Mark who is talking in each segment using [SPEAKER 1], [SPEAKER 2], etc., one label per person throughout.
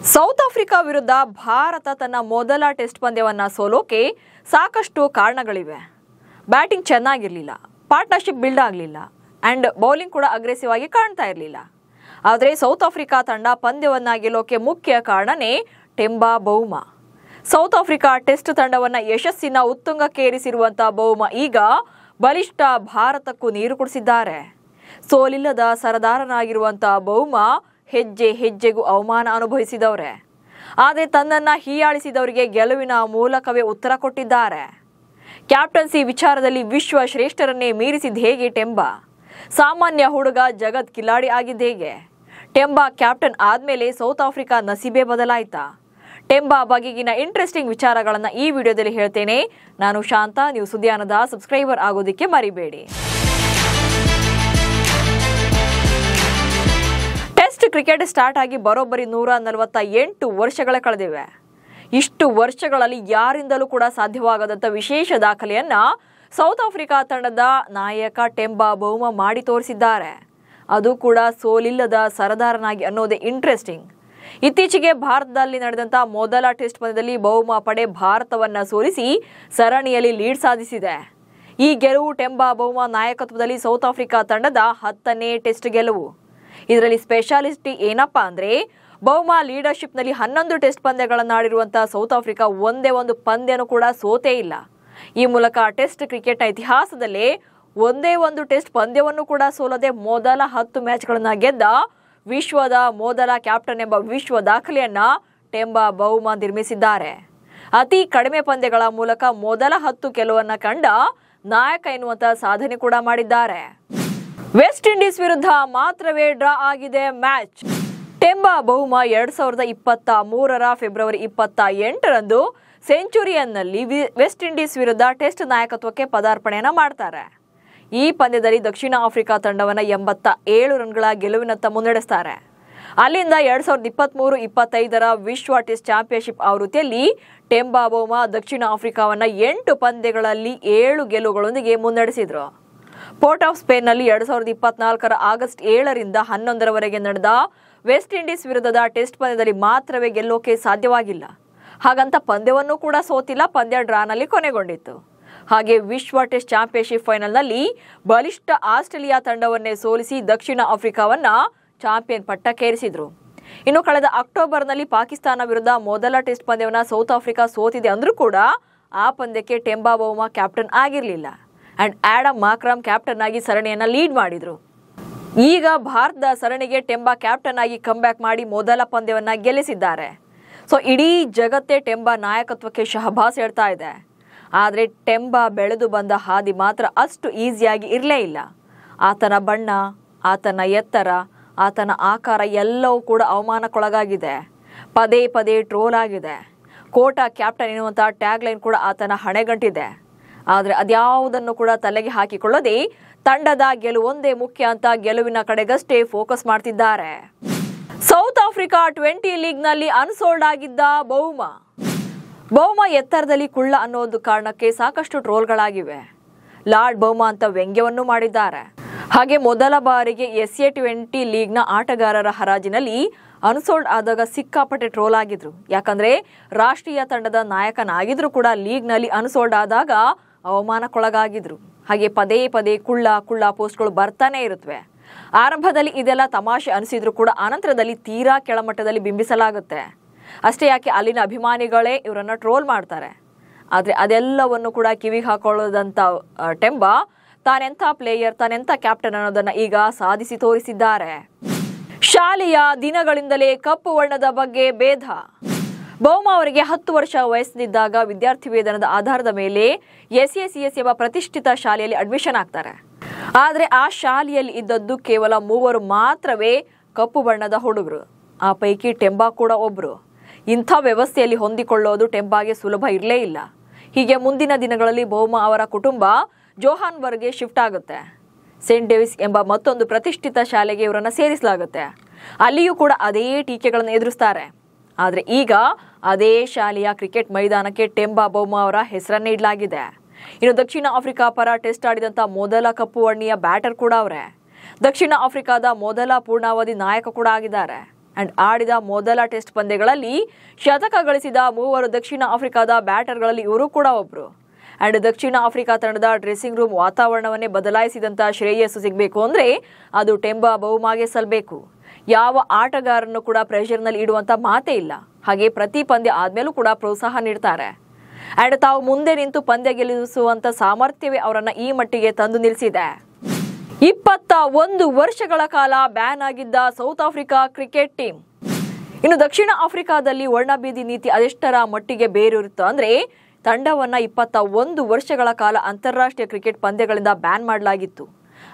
[SPEAKER 1] South Africa ವಿರುದ್ಧ ಭಾರತ ತನ್ನ ಮೊದಲ ಟೆಸ್ಟ್ ಪಂದ್ಯವನ್ನ ಸೋಲೋಕೆ ಸಾಕಷ್ಟು ಕಾರಣಗಳಿವೆ. ಬ್ಯಾಟಿಂಗ್ ಚೆನ್ನಾಗಿರಲಿಲ್ಲ, ಪಾರ್ಟ್ನರ್ಶಿಪ್ ಬಿಲ್ಡ್ ಆಗಲಿಲ್ಲ ಅಂಡ್ ಬೌಲಿಂಗ್ ಕೂಡ ಅಗ್ರೆಸಿವ್ ಆಗಿ ಕಾಣ್ತಾ ಇರಲಿಲ್ಲ. ಆದರೆ ಸೌತ್ ಆಫ್ರಿಕಾ ತಂಡ ಪಂದ್ಯವನ್ನ ಗೆಲ್ಲೋಕೆ ಮುಖ್ಯ ಕಾರಣನೇ ಟೆಂಬಾ ಬೌಮಾ. ಸೌತ್ ಆಫ್ರಿಕಾ ಟೆಸ್ಟ್ ತಂಡವನ್ನ ಯಶಸ್ಸಿನ ಉತ್ತುಂಗಕ್ಕೇರಿಸಿರುವಂತಹ ಬೌಮಾ ಈಗ ಬಲಿಷ್ಠ ಭಾರತಕ್ಕೂ ನೀರು ಕುಡಿಸಿದ್ದಾರೆ. ಸೋಲಿಲ್ಲದ ಸರದಾರನಾಗಿರುವಂತಹ ಬೌಮಾ ಹೆಜ್ಜೆ ಹೆಜ್ಜೆಗೂ ಅವಮಾನ ಅನುಭವಿಸಿದವರೇ. ಆದರೆ ತನ್ನನ್ನ ಹೀಯಾಳಿಸಿದವರಿಗೆ ಗೆಲುವಿನ ಮೂಲಕವೇ ಉತ್ತರ ಕೊಟ್ಟಿದ್ದಾರೆ. ಕ್ಯಾಪ್ಟನ್ಸಿ ವಿಚಾರದಲ್ಲಿ ವಿಶ್ವ ಶ್ರೇಷ್ಠರನ್ನೇ ಮೀರಿಸಿದ ಹೇಗೆ ಟೆಂಬಾ? ಸಾಮಾನ್ಯ ಹುಡುಗ ಜಗತ್ ಕಿಲಾಡಿ ಆಗಿದ್ದ ಹೇಗೆ? ಟೆಂಬಾ ಕ್ಯಾಪ್ಟನ್ ಆದ್ಮೇಲೆ ಸೌತ್ ಆಫ್ರಿಕಾ ನಸೀಬೆ ಬದಲಾಯ್ತಾ? ಟೆಂಬಾ ಬಗೆಗಿನ ಇಂಟ್ರೆಸ್ಟಿಂಗ್ ವಿಚಾರಗಳನ್ನ ಈ ವಿಡಿಯೋದಲ್ಲಿ ಹೇಳ್ತೇನೆ. ನಾನು ಶಾಂತ. ನೀವು ಸುದ್ದಿಯಾನದ ಸಬ್ಸ್ಕ್ರೈಬರ್ ಆಗೋದಿಕ್ಕೆ ಮರಿಬೇಡಿ. ಟೆಸ್ಟ್ ಕ್ರಿಕೆಟ್ ಸ್ಟಾರ್ಟ್ ಆಗಿ ಬರೋಬ್ಬರಿ 148 ವರ್ಷಗಳ ಕಳೆದಿವೆ. ಇಷ್ಟು ವರ್ಷಗಳಲ್ಲಿ ಯಾರಿಂದಲೂ ಕೂಡ ಸಾಧ್ಯವಾಗದಂತ ವಿಶೇಷ ದಾಖಲೆಯನ್ನ ಸೌತ್ ಆಫ್ರಿಕಾ ತಂಡದ ನಾಯಕ ಟೆಂಬಾ ಬೌಮಾ ಮಾಡಿ ತೋರಿಸಿದ್ದಾರೆ. ಅದು ಕೂಡ ಸೋಲಿಲ್ಲದ ಸರದಾರನಾಗಿ ಅನ್ನೋದೇ ಇಂಟ್ರೆಸ್ಟಿಂಗ್. ಇತ್ತೀಚೆಗೆ ಭಾರತದಲ್ಲಿ ನಡೆದಂತ ಮೊದಲ ಟೆಸ್ಟ್ ಪಂದ್ಯದಲ್ಲಿ ಬೌಮಾ ಪಡೆ ಭಾರತವನ್ನ ಸೋಲಿಸಿ ಸರಣಿಯಲ್ಲಿ ಲೀಡ್ ಸಾಧಿಸಿದೆ. ಈ ಗೆಲುವು ಟೆಂಬಾ ಬೌಮಾ ನಾಯಕತ್ವದಲ್ಲಿ ಸೌತ್ ಆಫ್ರಿಕಾ ತಂಡದ 10ನೇ ಟೆಸ್ಟ್ ಗೆಲುವು. ಇದರಲ್ಲಿ ಸ್ಪೆಷಾಲಿಟಿ ಏನಪ್ಪಾ ಅಂದ್ರೆ, ಬೌಮಾ ಲೀಡರ್ಶಿಪ್ ನಲ್ಲಿ 11 ಟೆಸ್ಟ್ ಪಂದ್ಯಗಳನ್ನಾಡಿರುವಂತಹ ಸೌತ್ ಆಫ್ರಿಕಾ ಒಂದೇ ಒಂದು ಪಂದ್ಯನೂ ಕೂಡ ಸೋತೇ ಇಲ್ಲ. ಈ ಮೂಲಕ ಟೆಸ್ಟ್ ಕ್ರಿಕೆಟ್ನ ಇತಿಹಾಸದಲ್ಲೇ ಒಂದೇ ಒಂದು ಟೆಸ್ಟ್ ಪಂದ್ಯವನ್ನು ಕೂಡ ಸೋಲದೆ ಮೊದಲ 10 ಮ್ಯಾಚ್ಗಳನ್ನ ಗೆದ್ದ ವಿಶ್ವದ ಮೊದಲ ಕ್ಯಾಪ್ಟನ್ ಎಂಬ ವಿಶ್ವ ದಾಖಲೆಯನ್ನ ಟೆಂಬಾ ಬೌಮಾ ನಿರ್ಮಿಸಿದ್ದಾರೆ. ಅತಿ ಕಡಿಮೆ ಪಂದ್ಯಗಳ ಮೂಲಕ ಮೊದಲ 10 ಗೆಲುವನ್ನ ಕಂಡ ನಾಯಕ ಎನ್ನುವಂತಹ ಸಾಧನೆ ಕೂಡ ಮಾಡಿದ್ದಾರೆ. ವೆಸ್ಟ್ ಇಂಡೀಸ್ ವಿರುದ್ಧ ಮಾತ್ರವೇ ಡ್ರಾ ಆಗಿದೆ ಮ್ಯಾಚ್. ಟೆಂಬಾ ಬೌಮಾ 2023ರ ಫೆಬ್ರವರಿ 28ರಂದು ಸೆಂಚುರಿಯನ್ನಲ್ಲಿ ವೆಸ್ಟ್ ಇಂಡೀಸ್ ವಿರುದ್ಧ ಟೆಸ್ಟ್ ನಾಯಕತ್ವಕ್ಕೆ ಪದಾರ್ಪಣೆಯನ್ನ ಮಾಡ್ತಾರೆ. ಈ ಪಂದ್ಯದಲ್ಲಿ ದಕ್ಷಿಣ ಆಫ್ರಿಕಾ ತಂಡವನ್ನ 87 ರನ್ಗಳ ಗೆಲುವಿನತ್ತ ಮುನ್ನಡೆಸ್ತಾರೆ. ಅಲ್ಲಿಂದ 2023-25ರ ವಿಶ್ವ ಟೆಸ್ಟ್ ಚಾಂಪಿಯನ್ಶಿಪ್ ಆವೃತ್ತಿಯಲ್ಲಿ ಟೆಂಬಾ ಬೌಮಾ ದಕ್ಷಿಣ ಆಫ್ರಿಕಾವನ್ನ 8 ಪಂದ್ಯಗಳಲ್ಲಿ 7 ಗೆಲುವುಗಳೊಂದಿಗೆ ಮುನ್ನಡೆಸಿದ್ರು. ಪೋರ್ಟ್ ಆಫ್ ಸ್ಪೇನ್ನಲ್ಲಿ 2024ರ ಆಗಸ್ಟ್ 7ರಿಂದ 11ರವರೆಗೆ ನಡೆದ ವೆಸ್ಟ್ ಇಂಡೀಸ್ ವಿರುದ್ಧದ ಟೆಸ್ಟ್ ಪಂದ್ಯದಲ್ಲಿ ಮಾತ್ರವೇ ಗೆಲ್ಲೋಕೆ ಸಾಧ್ಯವಾಗಿಲ್ಲ. ಹಾಗಂತ ಪಂದ್ಯವನ್ನು ಕೂಡ ಸೋತಿಲ್ಲ. ಪಂದ್ಯ ಡ್ರಾನಲ್ಲಿ ಕೊನೆಗೊಂಡಿತ್ತು. ಹಾಗೆ ವಿಶ್ವ ಟೆಸ್ಟ್ ಚಾಂಪಿಯನ್ಶಿಪ್ ಫೈನಲ್ನಲ್ಲಿ ಬಲಿಷ್ಠ ಆಸ್ಟ್ರೇಲಿಯಾ ತಂಡವನ್ನೇ ಸೋಲಿಸಿ ದಕ್ಷಿಣ ಆಫ್ರಿಕಾವನ್ನ ಚಾಂಪಿಯನ್ ಪಟ್ಟಕ್ಕೇರಿಸಿದ್ರು. ಇನ್ನು ಕಳೆದ ಅಕ್ಟೋಬರ್ನಲ್ಲಿ ಪಾಕಿಸ್ತಾನ ವಿರುದ್ಧ ಮೊದಲ ಟೆಸ್ಟ್ ಪಂದ್ಯವನ್ನ ಸೌತ್ ಆಫ್ರಿಕಾ ಸೋತಿದೆ ಅಂದ್ರೂ ಕೂಡ ಆ ಪಂದ್ಯಕ್ಕೆ ಟೆಂಬಾ ಬೌಮಾ ಕ್ಯಾಪ್ಟನ್ ಆಗಿರಲಿಲ್ಲ ಅಂಡ್ ಆಡಮ್ ಮಾಕ್ರಾಮ್ ಕ್ಯಾಪ್ಟನ್ ಆಗಿ ಸರಣಿಯನ್ನ ಲೀಡ್ ಮಾಡಿದ್ರು. ಈಗ ಭಾರತದ ಸರಣಿಗೆ ಟೆಂಬಾ ಕ್ಯಾಪ್ಟನ್ ಆಗಿ ಕಮ್ಬ್ಯಾಕ್ ಮಾಡಿ ಮೊದಲ ಪಂದ್ಯವನ್ನ ಗೆಲ್ಲಿಸಿದ್ದಾರೆ. ಸೊ ಇಡೀ ಜಗತ್ತೇ ಟೆಂಬಾ ನಾಯಕತ್ವಕ್ಕೆ ಶಹಬಾಸ್ ಹೇಳ್ತಾ ಇದೆ. ಆದರೆ ಟೆಂಬಾ ಬೆಳೆದು ಬಂದ ಹಾದಿ ಮಾತ್ರ ಅಷ್ಟು ಈಸಿಯಾಗಿ ಇರಲೇ ಇಲ್ಲ. ಆತನ ಬಣ್ಣ, ಆತನ ಎತ್ತರ, ಆತನ ಆಕಾರ ಎಲ್ಲವೂ ಕೂಡ ಅವಮಾನಕ್ಕೊಳಗಾಗಿದೆ. ಪದೇ ಪದೇ ಟ್ರೋಲ್ ಆಗಿದೆ. ಕೋಟಾ ಕ್ಯಾಪ್ಟನ್ ಎನ್ನುವಂತಹ ಟ್ಯಾಗ್ ಲೈನ್ ಕೂಡ ಆತನ ಹಣೆಗಂಟಿದೆ. ಆದರೆ ಅದ್ಯಾವುದನ್ನು ಕೂಡ ತಲೆಗೆ ಹಾಕಿಕೊಳ್ಳದೆ ತಂಡದ ಗೆಲುವೊಂದೇ ಮುಖ್ಯ ಅಂತ ಗೆಲುವಿನ ಕಡೆಗಷ್ಟೇ ಫೋಕಸ್ ಮಾಡ್ತಿದ್ದಾರೆ. ಸೌತ್ ಆಫ್ರಿಕಾ 20 ಲೀಗ್ನಲ್ಲಿ ಅನ್ಸೋಲ್ಡ್ ಆಗಿದ್ದ ಬೌಮಾ ಎತ್ತರದಲ್ಲಿ ಕುಳ್ಳ ಅನ್ನೋದು ಕಾರಣಕ್ಕೆ ಸಾಕಷ್ಟು ಟ್ರೋಲ್ಗಳಾಗಿವೆ. ಲಾರ್ಡ್ ಬೌಮಾ ಅಂತ ವ್ಯಂಗ್ಯವನ್ನು ಮಾಡಿದ್ದಾರೆ. ಹಾಗೆ ಮೊದಲ ಬಾರಿಗೆ SA20 ಲೀಗ್ನ ಆಟಗಾರರ ಹರಾಜಿನಲ್ಲಿ ಅನ್ಸೋಲ್ಡ್ ಆದಾಗ ಸಿಕ್ಕಾಪಟ್ಟೆ ಟ್ರೋಲ್ ಆಗಿದ್ರು. ಯಾಕಂದ್ರೆ ರಾಷ್ಟ್ರೀಯ ತಂಡದ ನಾಯಕನಾಗಿದ್ರು ಕೂಡ ಲೀಗ್ನಲ್ಲಿ ಅನ್ಸೋಲ್ಡ್ ಆದಾಗ ಅವಮಾನಕ್ಕೊಳಗಾಗಿದ್ರು. ಹಾಗೆ ಪದೇ ಪದೇ ಕುಳ್ಳ ಪೋಸ್ಟ್ಗಳು ಬರ್ತಾನೆ ಇರುತ್ತವೆ. ಆರಂಭದಲ್ಲಿ ಇದೆಲ್ಲ ತಮಾಷೆ ಅನಿಸಿದ್ರು ಕೂಡ ಆನಂತರದಲ್ಲಿ ತೀರಾ ಕೆಳಮಟ್ಟದಲ್ಲಿ ಬಿಂಬಿಸಲಾಗುತ್ತೆ. ಅಷ್ಟೇ ಯಾಕೆ ಅಲ್ಲಿನ ಅಭಿಮಾನಿಗಳೇ ಇವರನ್ನ ಟ್ರೋಲ್ ಮಾಡ್ತಾರೆ. ಆದ್ರೆ ಅದೆಲ್ಲವನ್ನು ಕೂಡ ಕಿವಿಗೆ ಹಾಕೊಳ್ಳೋದಂತ ಟೆಂಬಾ ತಾನೆಂಥ ಪ್ಲೇಯರ್, ತಾನೆಂಥ ಕ್ಯಾಪ್ಟನ್ ಅನ್ನೋದನ್ನ ಈಗ ಸಾಧಿಸಿ ತೋರಿಸಿದ್ದಾರೆ. ಶಾಲೆಯ ದಿನಗಳಿಂದಲೇ ಕಪ್ಪು ವರ್ಣದ ಬಗ್ಗೆ ಭೇದ. ಬೌಮಾ ಅವರಿಗೆ 10 ವರ್ಷ ವಯಸ್ಸಿನಿದ್ದಾಗ ವಿದ್ಯಾರ್ಥಿ ವೇತನದ ಆಧಾರದ ಮೇಲೆ SACS ಎಂಬ ಪ್ರತಿಷ್ಠಿತ ಶಾಲೆಯಲ್ಲಿ ಅಡ್ಮಿಷನ್ ಆಗ್ತಾರೆ. ಆದರೆ ಆ ಶಾಲೆಯಲ್ಲಿ ಇದ್ದದ್ದು ಕೇವಲ 3 ಮಾತ್ರವೇ ಕಪ್ಪು ಬಣ್ಣದ ಹುಡುಗರು. ಆ ಪೈಕಿ ಟೆಂಬಾ ಕೂಡ ಒಬ್ರು. ಇಂಥ ವ್ಯವಸ್ಥೆಯಲ್ಲಿ ಹೊಂದಿಕೊಳ್ಳೋದು ಟೆಂಬಾಗೆ ಸುಲಭ ಇರಲೇ ಇಲ್ಲ. ಹೀಗೆ ಮುಂದಿನ ದಿನಗಳಲ್ಲಿ ಬೌಮಾ ಅವರ ಕುಟುಂಬ ಜೋಹಾನ್ಬರ್ಗ್ಗೆ ಶಿಫ್ಟ್ ಆಗುತ್ತೆ. ಸೇಂಟ್ ಡೇವಿಸ್ ಎಂಬ ಮತ್ತೊಂದು ಪ್ರತಿಷ್ಠಿತ ಶಾಲೆಗೆ ಇವರನ್ನ ಸೇರಿಸಲಾಗುತ್ತೆ. ಅಲ್ಲಿಯೂ ಕೂಡ ಅದೇ ಟೀಕೆಗಳನ್ನು ಎದುರಿಸ್ತಾರೆ. ಆದರೆ ಈಗ ಅದೇ ಶಾಲೆಯ ಕ್ರಿಕೆಟ್ ಮೈದಾನಕ್ಕೆ ಟೆಂಬಾ ಬೌಮಾ ಅವರ ಹೆಸರನ್ನೇ ಇಡಲಾಗಿದೆ. ಇನ್ನು ದಕ್ಷಿಣ ಆಫ್ರಿಕಾ ಪರ ಟೆಸ್ಟ್ ಆಡಿದಂತ ಮೊದಲ ಕಪ್ಪು ವರ್ಣೀಯ ಬ್ಯಾಟರ್ ಕೂಡ ಅವರೇ. ದಕ್ಷಿಣ ಆಫ್ರಿಕಾದ ಮೊದಲ ಪೂರ್ಣಾವಧಿ ನಾಯಕ ಕೂಡ ಆಗಿದ್ದಾರೆ. ಅಂಡ್ ಆಡಿದ ಮೊದಲ ಟೆಸ್ಟ್ ಪಂದ್ಯಗಳಲ್ಲಿ ಶತಕ ಗಳಿಸಿದ 3 ದಕ್ಷಿಣ ಆಫ್ರಿಕಾದ ಬ್ಯಾಟರ್ಗಳಲ್ಲಿ ಇವರು ಕೂಡ ಒಬ್ರು. ಅಂಡ್ ದಕ್ಷಿಣ ಆಫ್ರಿಕಾ ತಂಡದ ಡ್ರೆಸ್ಸಿಂಗ್ ರೂಮ್ ವಾತಾವರಣವನ್ನೇ ಬದಲಾಯಿಸಿದಂತ ಶ್ರೇಯಸ್ಸು ಸಿಗಬೇಕು ಅಂದ್ರೆ ಅದು ಟೆಂಬಾ ಬೌಮಾಗೆ ಸಲ್ಲಬೇಕು. ಯಾವ ಆಟಗಾರನ್ನು ಕೂಡ ಪ್ರೆಷರ್ನಲ್ಲಿ ಇಡುವಂತ ಮಾತೇ ಇಲ್ಲ. ಹಾಗೆ ಪ್ರತಿ ಪಂದ್ಯ ಆದ್ಮೇಲೂ ಕೂಡ ಪ್ರೋತ್ಸಾಹ ನೀಡ್ತಾರೆ. ಅಂಡ್ ತಾವು ಮುಂದೆ ನಿಂತು ಪಂದ್ಯ ಗೆಲ್ಲಿಸುವಂತ ಸಾಮರ್ಥ್ಯವೇ ಅವರನ್ನ ಈ ಮಟ್ಟಿಗೆ ತಂದು ನಿಲ್ಲಿಸಿದೆ. 21 ವರ್ಷಗಳ ಕಾಲ ಬ್ಯಾನ್ ಆಗಿದ್ದ ಸೌತ್ ಆಫ್ರಿಕಾ ಕ್ರಿಕೆಟ್ ಟೀಮ್. ಇನ್ನು ದಕ್ಷಿಣ ಆಫ್ರಿಕಾದಲ್ಲಿ ವರ್ಣಭೇದಿ ನೀತಿ ಅದೆಷ್ಟರ ಮಟ್ಟಿಗೆ ಬೇರೂರಿತ್ತು ಅಂದ್ರೆ ತಂಡವನ್ನ 21 ವರ್ಷಗಳ ಕಾಲ ಅಂತಾರಾಷ್ಟ್ರೀಯ ಕ್ರಿಕೆಟ್ ಪಂದ್ಯಗಳಿಂದ ಬ್ಯಾನ್ ಮಾಡಲಾಗಿತ್ತು.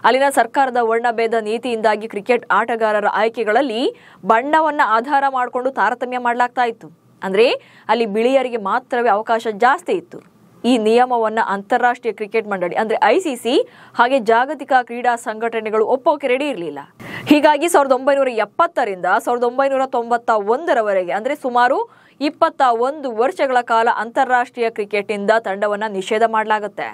[SPEAKER 1] ಅಲ್ಲಿನ ಸರ್ಕಾರದ ವರ್ಣಭೇದ ನೀತಿಯಿಂದಾಗಿ ಕ್ರಿಕೆಟ್ ಆಟಗಾರರ ಆಯ್ಕೆಗಳಲ್ಲಿ ಬಣ್ಣವನ್ನ ಆಧಾರ ಮಾಡಿಕೊಂಡು ತಾರತಮ್ಯ ಮಾಡಲಾಗ್ತಾ ಇತ್ತು. ಅಂದ್ರೆ ಅಲ್ಲಿ ಬಿಳಿಯರಿಗೆ ಮಾತ್ರವೇ ಅವಕಾಶ ಜಾಸ್ತಿ ಇತ್ತು. ಈ ನಿಯಮವನ್ನ ಅಂತಾರಾಷ್ಟ್ರೀಯ ಕ್ರಿಕೆಟ್ ಮಂಡಳಿ ಅಂದ್ರೆ ICC ಹಾಗೆ ಜಾಗತಿಕ ಕ್ರೀಡಾ ಸಂಘಟನೆಗಳು ಒಪ್ಪೋಕೆ ರೆಡಿ ಇರಲಿಲ್ಲ. ಹೀಗಾಗಿ 1970ರಿಂದ 1991ರವರೆಗೆ ಅಂದ್ರೆ ಸುಮಾರು 21 ವರ್ಷಗಳ ಕಾಲ ಅಂತಾರಾಷ್ಟ್ರೀಯ ಕ್ರಿಕೆಟ್ ಇಂದ ತಂಡವನ್ನ ನಿಷೇಧ ಮಾಡಲಾಗುತ್ತೆ.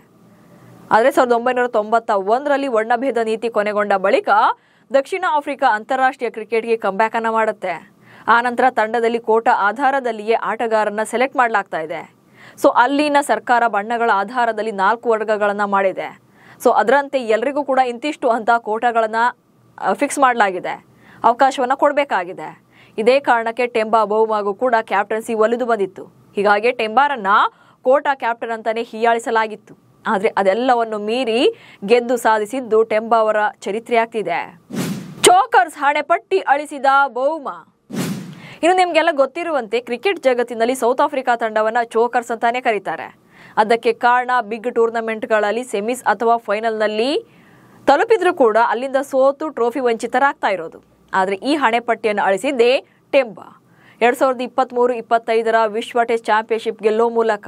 [SPEAKER 1] ಆದರೆ 1991ರಲ್ಲಿ ವರ್ಣಭೇದ ನೀತಿ ಕೊನೆಗೊಂಡ ಬಳಿಕ ದಕ್ಷಿಣ ಆಫ್ರಿಕಾ ಅಂತಾರಾಷ್ಟ್ರೀಯ ಕ್ರಿಕೆಟ್ಗೆ ಕಂಬ್ಯಾಕ್ ಅನ್ನ ಮಾಡುತ್ತೆ. ಆ ನಂತರ ತಂಡದಲ್ಲಿ ಕೋಟಾ ಆಧಾರದಲ್ಲಿಯೇ ಆಟಗಾರರನ್ನ ಸೆಲೆಕ್ಟ್ ಮಾಡಲಾಗ್ತಾ ಇದೆ. ಸೊ ಅಲ್ಲಿನ ಸರ್ಕಾರ ಬಣ್ಣಗಳ ಆಧಾರದಲ್ಲಿ 4 ವರ್ಗಗಳನ್ನ ಮಾಡಿದೆ. ಸೊ ಅದರಂತೆ ಎಲ್ರಿಗೂ ಕೂಡ ಇಂತಿಷ್ಟು ಅಂತ ಕೋಟಾಗಳನ್ನ ಫಿಕ್ಸ್ ಮಾಡಲಾಗಿದೆ, ಅವಕಾಶವನ್ನ ಕೊಡಬೇಕಾಗಿದೆ. ಇದೇ ಕಾರಣಕ್ಕೆ ಟೆಂಬಾ ಬೌಮಾಗೂ ಕೂಡ ಕ್ಯಾಪ್ಟನ್ಸಿ ಒಲಿದು ಬಂದಿತ್ತು. ಹೀಗಾಗಿ ಟೆಂಬಾರನ್ನ ಕೋಟಾ ಕ್ಯಾಪ್ಟನ್ ಅಂತಾನೆ ಹೀಯಾಳಿಸಲಾಗಿತ್ತು. ಆದ್ರೆ ಅದೆಲ್ಲವನ್ನು ಮೀರಿ ಗೆದ್ದು ಸಾಧಿಸಿದ್ದು ಟೆಂಬಾ ಅವರ ಚರಿತ್ರೆ ಆಗ್ತಿದೆ. ಚೋಕರ್ಸ್ ಹಣೆಪಟ್ಟಿ ಅಳಿಸಿದ ಬೌಮಾ. ಇನ್ನು ನಿಮ್ಗೆಲ್ಲ ಗೊತ್ತಿರುವಂತೆ ಕ್ರಿಕೆಟ್ ಜಗತ್ತಿನಲ್ಲಿ ಸೌತ್ ಆಫ್ರಿಕಾ ತಂಡವನ್ನ ಚೋಕರ್ಸ್ ಅಂತಾನೆ ಕರೀತಾರೆ. ಅದಕ್ಕೆ ಕಾರಣ ಬಿಗ್ ಟೂರ್ನಮೆಂಟ್ಗಳಲ್ಲಿ ಸೆಮಿಸ್ ಅಥವಾ ಫೈನಲ್ನಲ್ಲಿ ತಲುಪಿದ್ರು ಕೂಡ ಅಲ್ಲಿಂದ ಸೋತು ಟ್ರೋಫಿ ವಂಚಿತರಾಗ್ತಾ ಇರೋದು. ಆದ್ರೆ ಈ ಹಣೆಪಟ್ಟಿಯನ್ನು ಅಳಿಸಿದ್ದೇ ಟೆಂಬಾ. 2023-25ರ ವಿಶ್ವ ಟೆಸ್ಟ್ ಚಾಂಪಿಯನ್ಶಿಪ್ ಗೆಲ್ಲೋ ಮೂಲಕ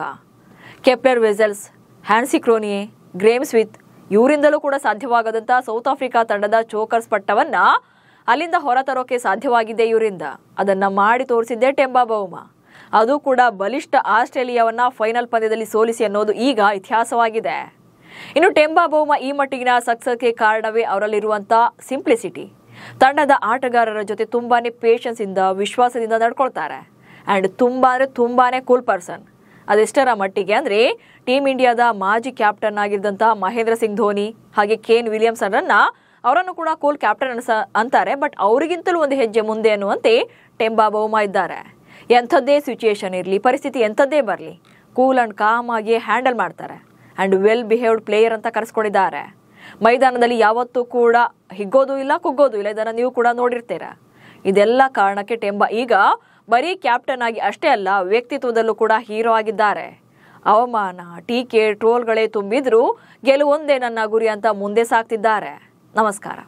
[SPEAKER 1] ಕೆಪ್ಲರ್ ವೆಸೆಲ್ಸ್, ಹ್ಯಾನ್ಸಿ ಕ್ರೋನಿಯೆ, ಗ್ರೇಮ್ ಸ್ಮಿತ್ ಇವರಿಂದಲೂ ಕೂಡ ಸಾಧ್ಯವಾಗದಂತ ಸೌತ್ ಆಫ್ರಿಕಾ ತಂಡದ ಚೋಕರ್ಸ್ ಪಟ್ಟವನ್ನ ಅಲ್ಲಿಂದ ಹೊರತರೋಕೆ ಸಾಧ್ಯವಾಗಿದೆ ಇವರಿಂದ. ಅದನ್ನ ಮಾಡಿ ತೋರಿಸಿದ್ದೇ ಟೆಂಬಾ ಬೌಮಾ. ಅದು ಕೂಡ ಬಲಿಷ್ಠ ಆಸ್ಟ್ರೇಲಿಯಾವನ್ನ ಫೈನಲ್ ಪಂದ್ಯದಲ್ಲಿ ಸೋಲಿಸಿ ಅನ್ನೋದು ಈಗ ಇತಿಹಾಸವಾಗಿದೆ. ಇನ್ನು ಟೆಂಬಾ ಬೌಮಾ ಈ ಮಟ್ಟಿಗಿನ ಸಕ್ಸಸ್ಗೆ ಕಾರಣವೇ ಅವರಲ್ಲಿರುವಂತ ಸಿಂಪ್ಲಿಸಿಟಿ. ತಂಡದ ಆಟಗಾರರ ಜೊತೆ ತುಂಬಾನೇ ಪೇಷನ್ಸ್ ಇಂದ ವಿಶ್ವಾಸದಿಂದ ನಡ್ಕೊಳ್ತಾರೆ. ಅಂಡ್ ತುಂಬಾನೇ ಕೂಲ್ ಪರ್ಸನ್. ಅದೆಷ್ಟರ ಮಟ್ಟಿಗೆ ಅಂದ್ರೆ ಟೀಮ್ ಇಂಡಿಯಾದ ಮಾಜಿ ಕ್ಯಾಪ್ಟನ್ ಆಗಿದ್ದಂತ ಮಹೇಂದ್ರ ಸಿಂಗ್ ಧೋನಿ ಹಾಗೆ ಕೇನ್ ವಿಲಿಯಮ್ಸನ್ ಅವರನ್ನು ಕೂಡ ಕೂಲ್ ಕ್ಯಾಪ್ಟನ್ ಅಂತಾರೆ. ಬಟ್ ಅವರಿಗಿಂತಲೂ ಒಂದು ಹೆಜ್ಜೆ ಮುಂದೆ ಅನ್ನುವಂತೆ ಟೆಂಬಾ ಬೌಮಾ ಇದ್ದಾರೆ. ಎಂಥದ್ದೇ ಸಿಚುಯೇಷನ್ ಇರಲಿ, ಪರಿಸ್ಥಿತಿ ಎಂಥದ್ದೇ ಬರಲಿ, ಕೂಲ್ ಅಂಡ್ ಕಾಮ್ ಆಗಿ ಹ್ಯಾಂಡಲ್ ಮಾಡ್ತಾರೆ. ಅಂಡ್ ವೆಲ್ ಬಿಹೇವ್ಡ್ ಪ್ಲೇಯರ್ ಅಂತ ಕರೆಸ್ಕೊಂಡಿದ್ದಾರೆ. ಮೈದಾನದಲ್ಲಿ ಯಾವತ್ತೂ ಕೂಡ ಹಿಗ್ಗೋದು ಇಲ್ಲ, ಕುಗ್ಗೋದು ಇಲ್ಲ. ಇದನ್ನ ನೀವು ಕೂಡ ನೋಡಿರ್ತೀರ. ಇದೆಲ್ಲ ಕಾರಣಕ್ಕೆ ಟೆಂಬಾ ಈಗ ಬರೀ ಕ್ಯಾಪ್ಟನ್ ಆಗಿ ಅಷ್ಟೇ ಅಲ್ಲ, ವ್ಯಕ್ತಿತ್ವದಲ್ಲೂ ಕೂಡ ಹೀರೋ ಆಗಿದ್ದಾರೆ. ಅವಮಾನ, ಟೀಕೆ, ಟ್ರೋಲ್ಗಳೇ ತುಂಬಿದ್ರೂ ಗೆಲುವೊಂದೇ ನನ್ನ ಗುರಿ ಅಂತ ಮುಂದೆ ಸಾಗ್ತಿದ್ದಾರೆ. ನಮಸ್ಕಾರ.